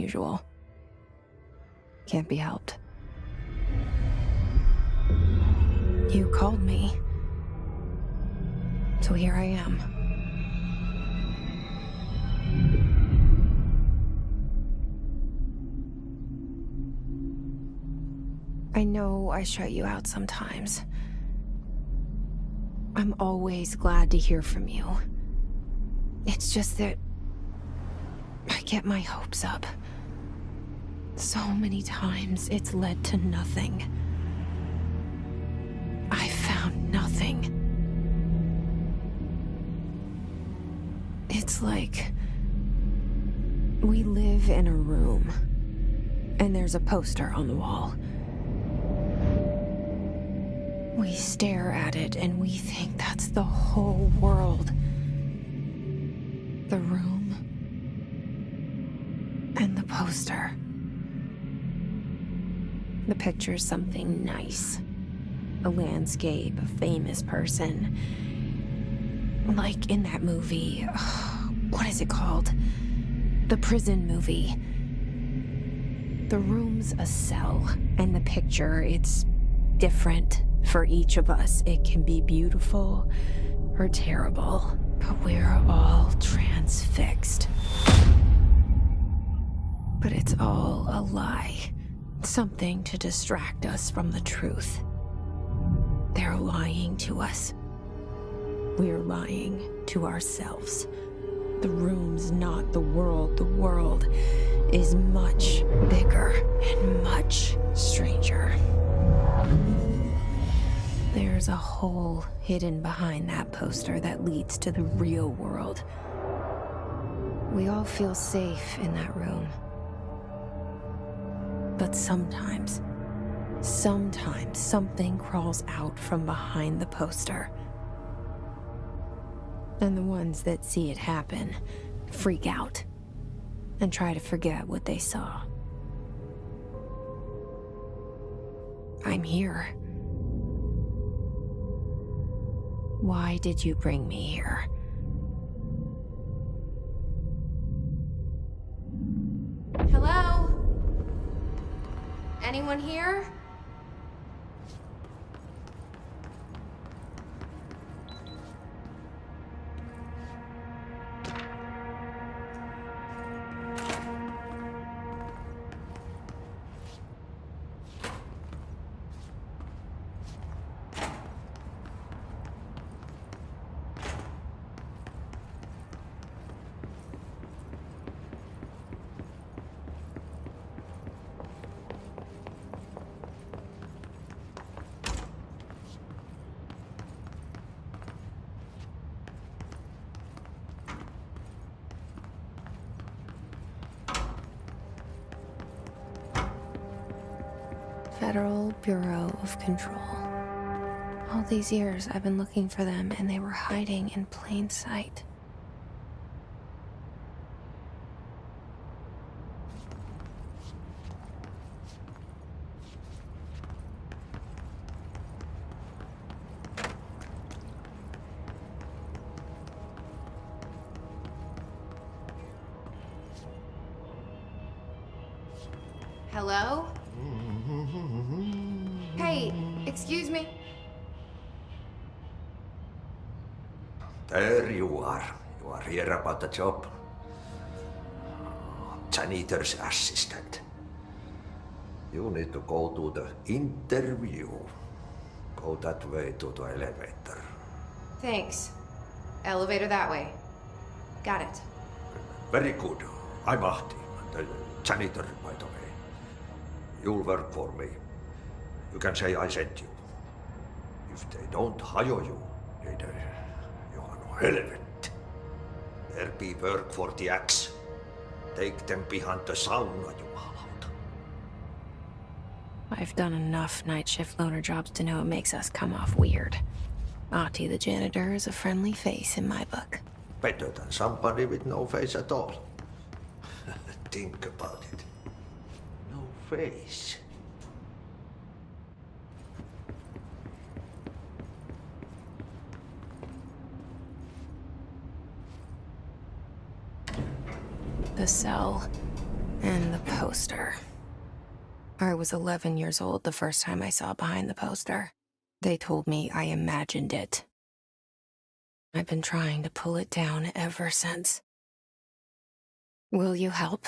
usual. Can't be helped. You called me. So here I am. I know I shut you out sometimes. I'm always glad to hear from you. It's just that I get my hopes up. So many times it's led to nothing. I found nothing. It's like we live in a room, and there's a poster on the wall. We stare at it and we think that's the whole world. The room and the poster. The picture's something nice. A landscape, a famous person. Like in that movie, what is it called? The prison movie. The room's a cell, and the picture, it's different for each of us. It can be beautiful or terrible, but we're all transfixed. But it's all a lie. Something to distract us from the truth. They're lying to us. We're lying to ourselves. The room's not the world. The world is much bigger and much stranger. There's a hole hidden behind that poster that leads to the real world. We all feel safe in that room. But sometimes something crawls out from behind the poster. And the ones that see it happen freak out and try to forget what they saw. I'm here. Why did you bring me here? Hello? Anyone here? Federal Bureau of Control. All these years I've been looking for them, and they were hiding in plain sight. Hello? Hey, excuse me? There you are. You are here about the job. Janitor's assistant. You need to go to the interview. Go that way to the elevator. Thanks. Elevator that way. Got it. Very good. I'm Ahti, the janitor, by the way. You'll work for me. You can say I sent you. If they don't hire you, then you are no helvet. There be work for the axe. Take them behind the sauna, jumalauta. I've done enough night shift loner jobs to know it makes us come off weird. Ahti the janitor is a friendly face in my book. Better than somebody with no face at all. Think about it. No face. The cell. And the poster. I was 11 years old the first time I saw behind the poster. They told me I imagined it. I've been trying to pull it down ever since. Will you help?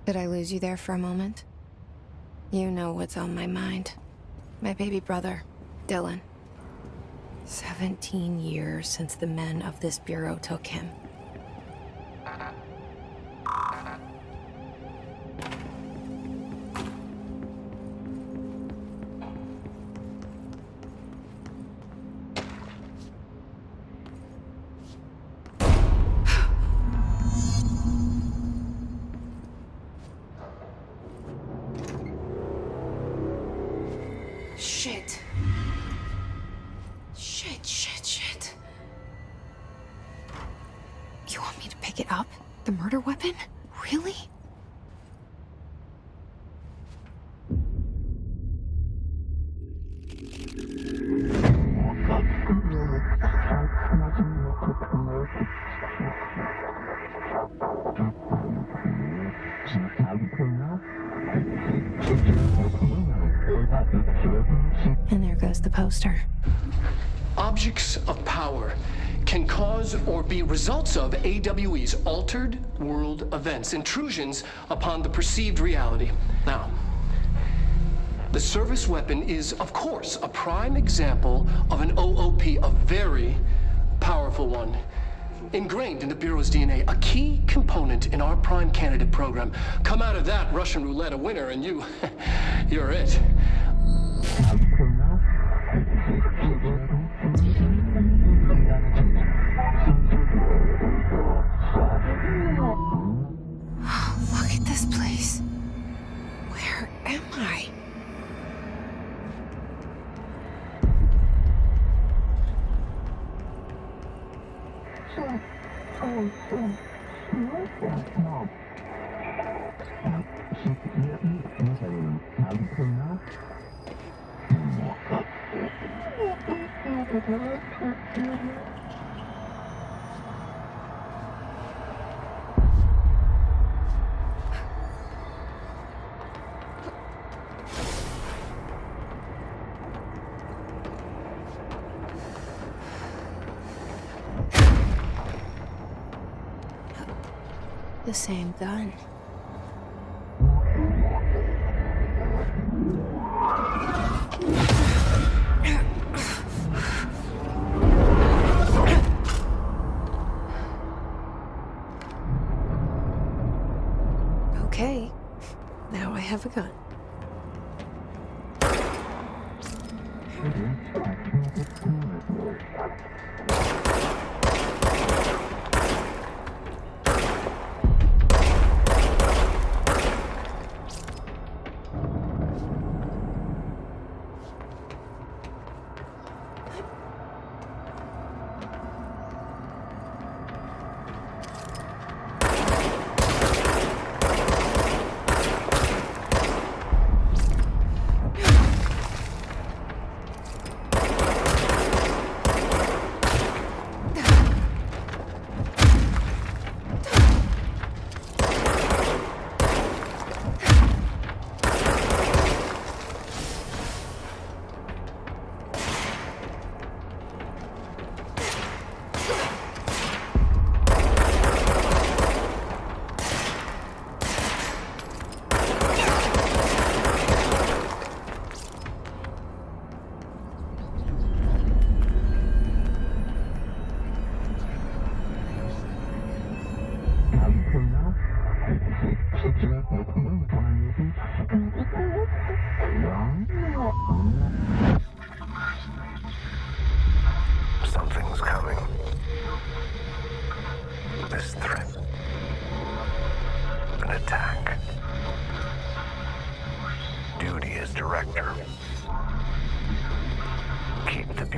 Did I lose you there for a moment? You know what's on my mind. My baby brother, Dylan. 17 years since the men of this bureau took him. Shit. Shit. You want me to pick it up? The murder weapon? Really? And there goes the poster. Objects of power can cause or be results of AWE's altered world events, intrusions upon the perceived reality. Now, the service weapon is, of course, a prime example of an OOP, a very powerful one. Ingrained in the Bureau's DNA, a key component in our prime candidate program. Come out of that Russian roulette a winner and you're it. Look at this place. Where am I? The same gun. Okay, now I have a gun.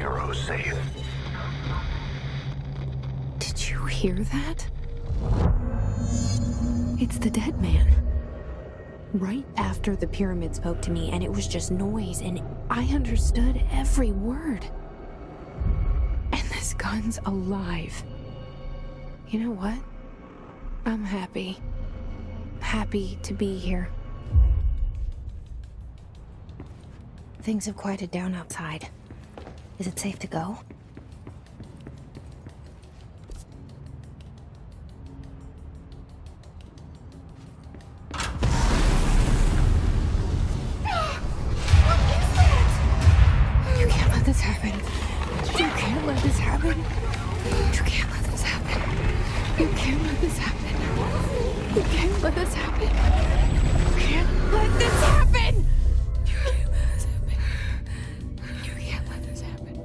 hero safe. Did you hear that? It's the dead man. Right after the pyramid spoke to me, and it was just noise, and I understood every word. And this gun's alive. You know what? I'm happy. Happy to be here. Things have quieted down outside. Is it safe to go? You can't let this happen. You can't let this happen. You can't let this happen. You can't let this happen. You can't let this happen. You can't let this happen. You can't let this happen.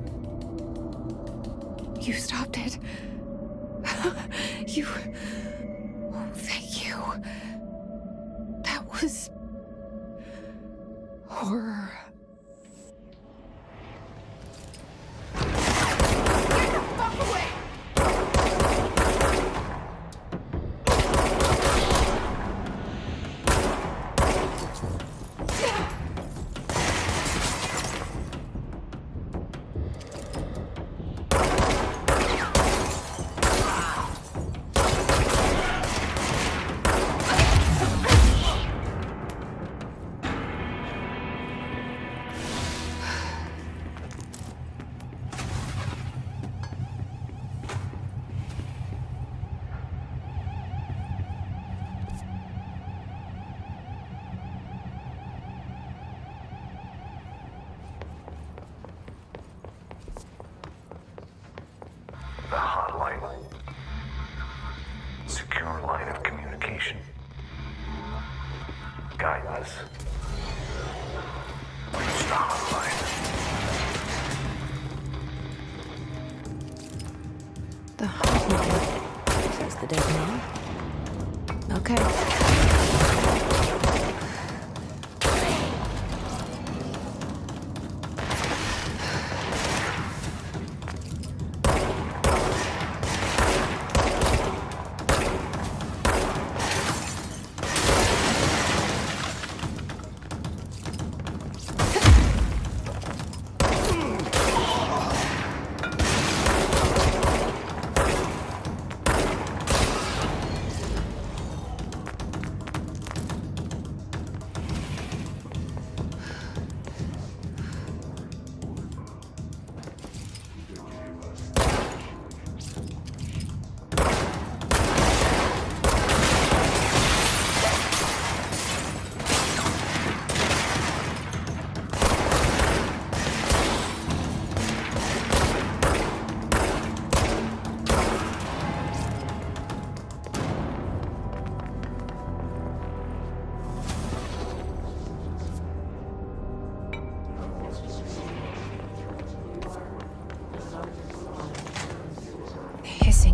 You stopped it. You... Oh, thank you. That was... horror. The hotline. Secure line of communication. Guidance. Reach the hotline. The hotline, says the dead man. Okay.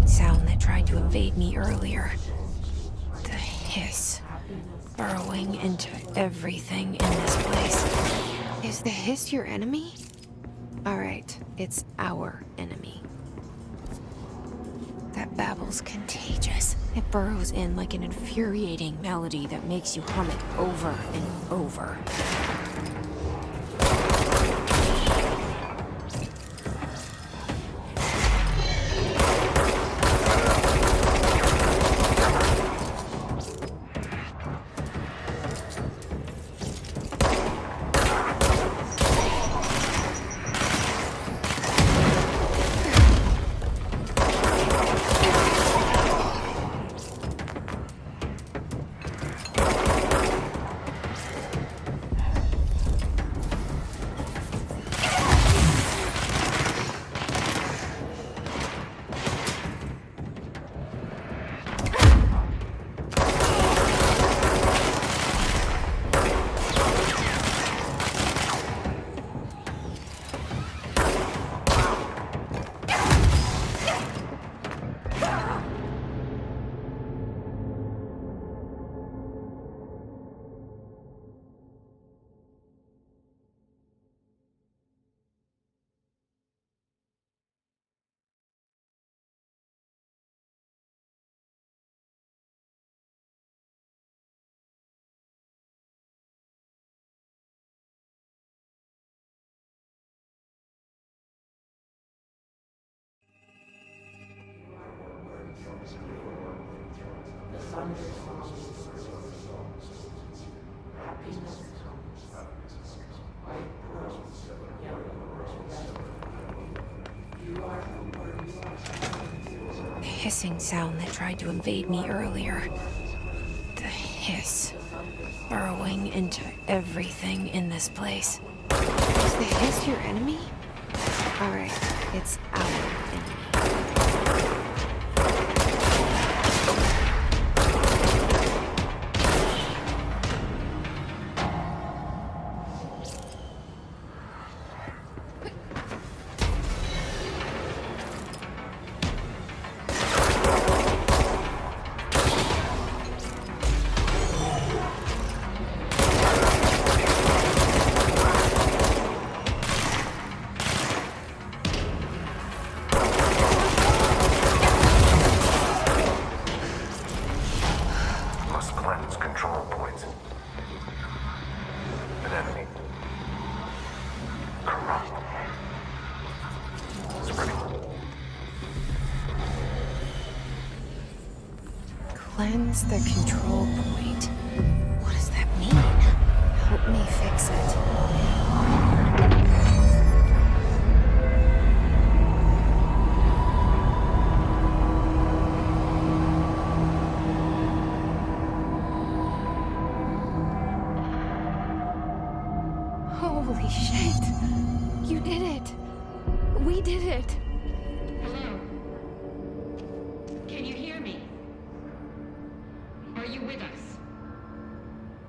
Sound that tried to invade me earlier. The hiss, burrowing into everything in this place. Is the hiss your enemy? Alright, it's our enemy. That babble's contagious. It burrows in like an infuriating melody that makes you hum it over and over. hissing sound that tried to invade me earlier. The hiss. Burrowing into everything in this place. Is the hiss your enemy? Alright, it's our enemy. Must cleanse control points. An enemy. Corrupt. Spreading. Cleanse the control point. What does that mean? Help me fix it. Holy shit! You did it! We did it! Hello? Can you hear me? Are you with us?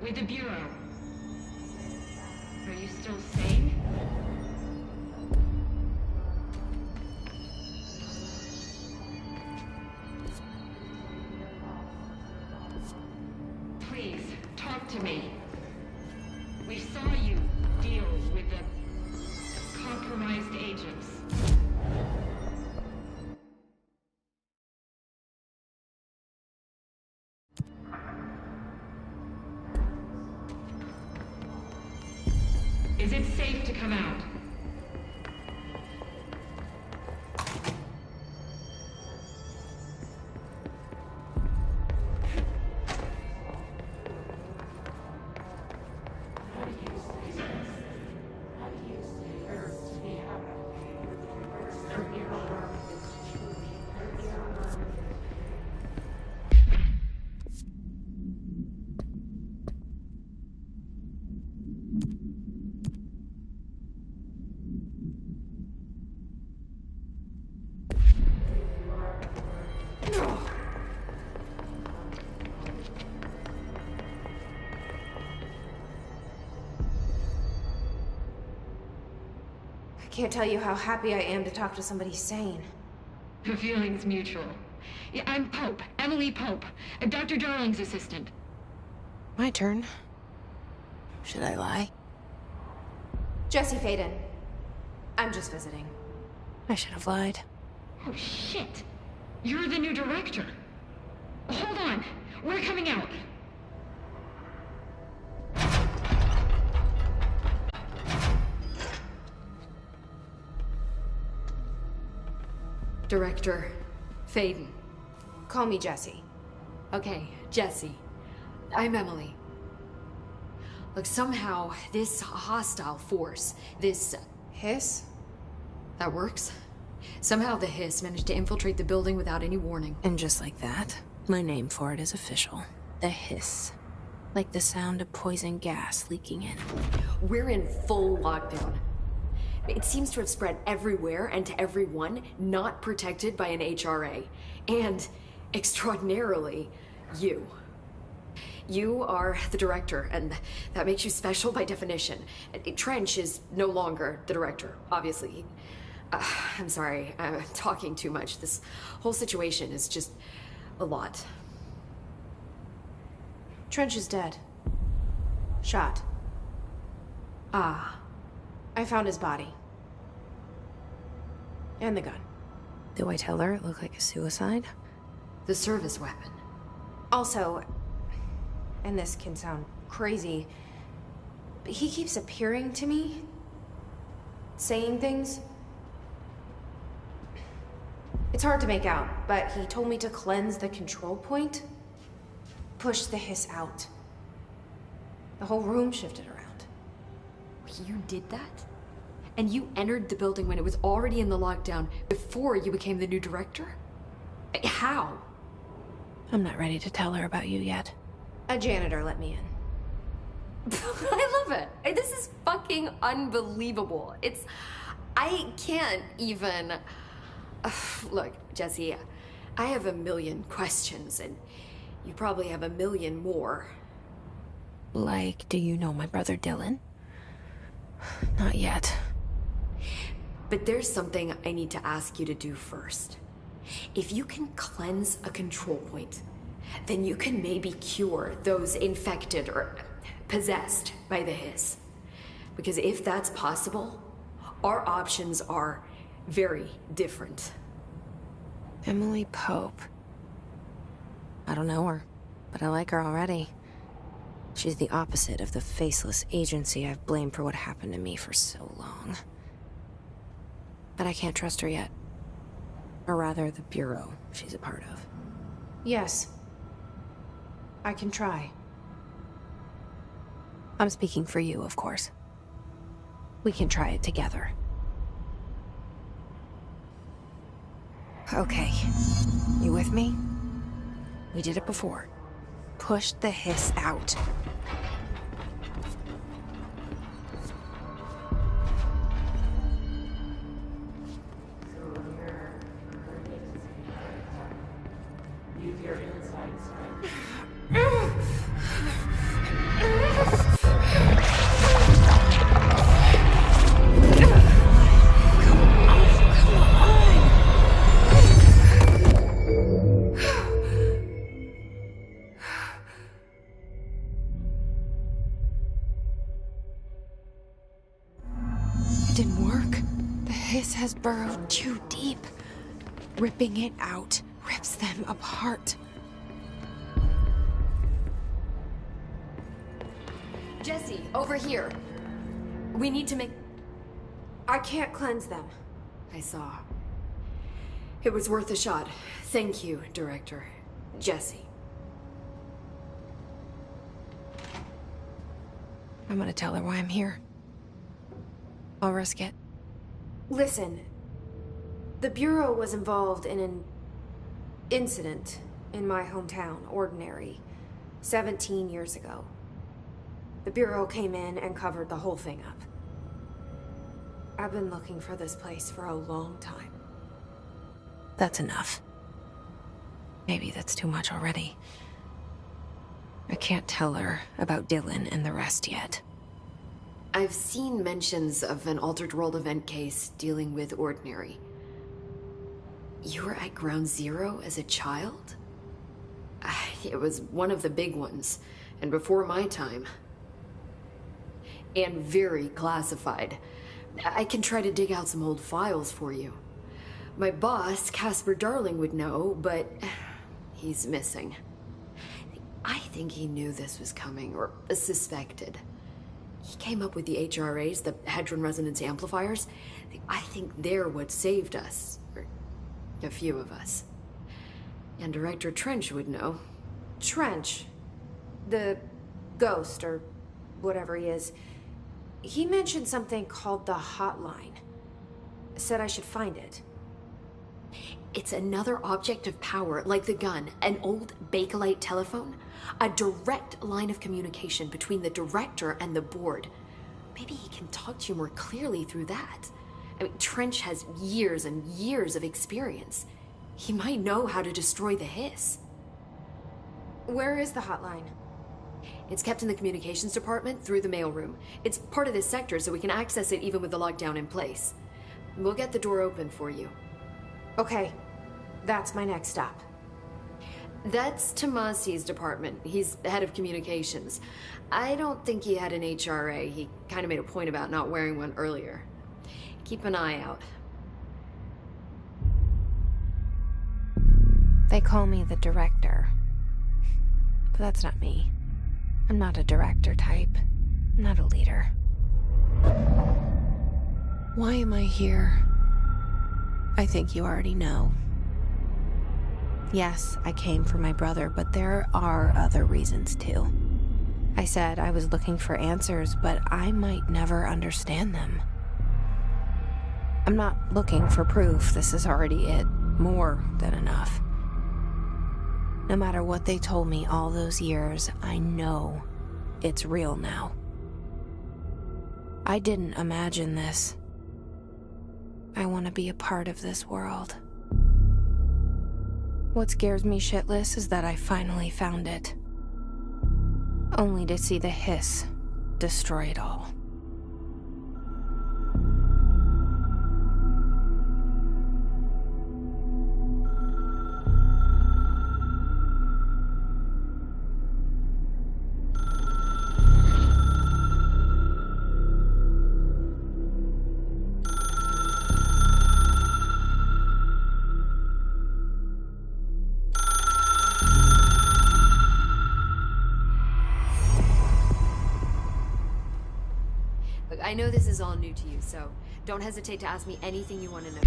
With the Bureau? Are you still sane? Please, talk to me. We saw you deal with the compromised agents. Is it safe to come out? I can't tell you how happy I am to talk to somebody sane. The feeling's mutual. Yeah, I'm Pope, Emily Pope, Dr. Darling's assistant. My turn. Should I lie? Jesse Faden. I'm just visiting. I should have lied. Oh, shit. You're the new director. Hold on. We're coming out. Director Faden. Call me Jesse. Okay, Jesse. I'm Emily. Look, somehow this hostile force, this... Hiss? that works? Somehow the hiss managed to infiltrate the building without any warning. And just like that, my name for it is official. The hiss. Like the sound of poison gas leaking in. We're in full lockdown. It seems to have spread everywhere and to everyone not protected by an HRA. And, extraordinarily, you. You are the director, and that makes you special by definition. Trench is no longer the director, obviously. I'm sorry, I'm talking too much. This whole situation is just a lot. Trench is dead. Shot. Ah. I found his body. And the gun. Do I tell her it looked like a suicide? The service weapon. Also, and this can sound crazy, but he keeps appearing to me, saying things. It's hard to make out, but he told me to cleanse the control point, push the hiss out. The whole room shifted around. You did that? And you entered the building when it was already in the lockdown before you became the new director? How? I'm not ready to tell her about you yet. A janitor let me in. I love it. This is fucking unbelievable. I can't even... Look, Jesse, I have a million questions, and you probably have a million more. Like, do you know my brother Dylan? Not yet. But there's something I need to ask you to do first. If you can cleanse a control point, then you can maybe cure those infected or possessed by the hiss. Because if that's possible, our options are very different. Emily Pope. I don't know her, but I like her already. She's the opposite of the faceless agency I've blamed for what happened to me for so long. But I can't trust her yet. Or rather, the bureau she's a part of. Yes. I can try. I'm speaking for you, of course. We can try it together. Okay. You with me? We did it before. Push the hiss out. It didn't work. The hiss has burrowed too deep. Ripping it out rips them apart. Jesse, over here. We need to make... I can't cleanse them. I saw. It was worth a shot. Thank you, Director. Jesse. I'm gonna tell her why I'm here. I'll risk it. Listen, the Bureau was involved in an incident in my hometown, Ordinary, 17 years ago. The Bureau came in and covered the whole thing up. I've been looking for this place for a long time. That's enough. Maybe that's too much already. I can't tell her about Dylan and the rest yet. I've seen mentions of an Altered World event case dealing with Ordinary. You were at Ground Zero as a child? It was one of the big ones, and before my time. And very classified. I can try to dig out some old files for you. My boss, Casper Darling, would know, but he's missing. I think he knew this was coming, or suspected. He came up with the HRAs, the Hadron Resonance Amplifiers. I think they're what saved us. Or a few of us. And Director Trench would know. Trench? The ghost, or whatever he is. He mentioned something called the hotline. Said I should find it. It's another object of power, like the gun, an old Bakelite telephone. A direct line of communication between the director and the board. Maybe he can talk to you more clearly through that. I mean, Trench has years and years of experience. He might know how to destroy the hiss. Where is the hotline? It's kept in the communications department through the mailroom. It's part of this sector, so we can access it even with the lockdown in place. We'll get the door open for you. Okay, that's my next stop. That's Tomasi's department. He's the head of communications. I don't think he had an HRA. He kind of made a point about not wearing one earlier. Keep an eye out. They call me the director. But that's not me. I'm not a director type. I'm not a leader. Why am I here? I think you already know. Yes, I came for my brother, but there are other reasons too. I said I was looking for answers, but I might never understand them. I'm not looking for proof. This is already it. More than enough. No matter what they told me all those years, I know it's real now. I didn't imagine this. I want to be a part of this world. What scares me shitless is that I finally found it. Only to see the hiss destroy it all. Look, I know this is all new to you, so don't hesitate to ask me anything you want to know.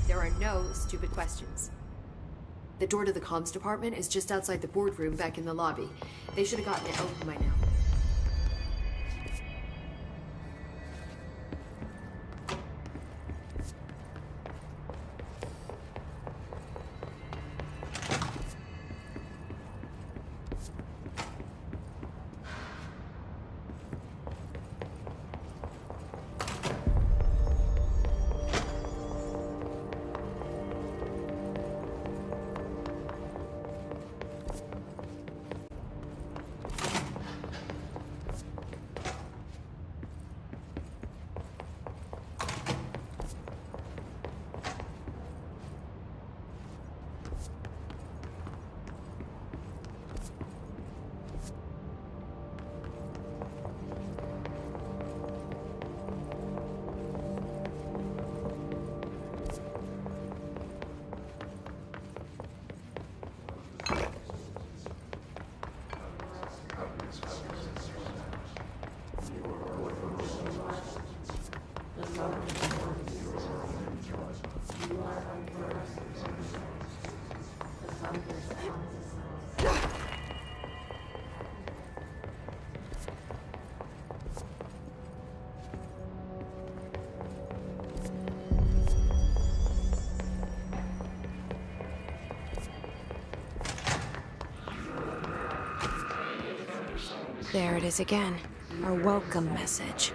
There are no stupid questions. The door to the comms department is just outside the boardroom back in the lobby. They should have gotten it open by now. There it is again, our welcome message.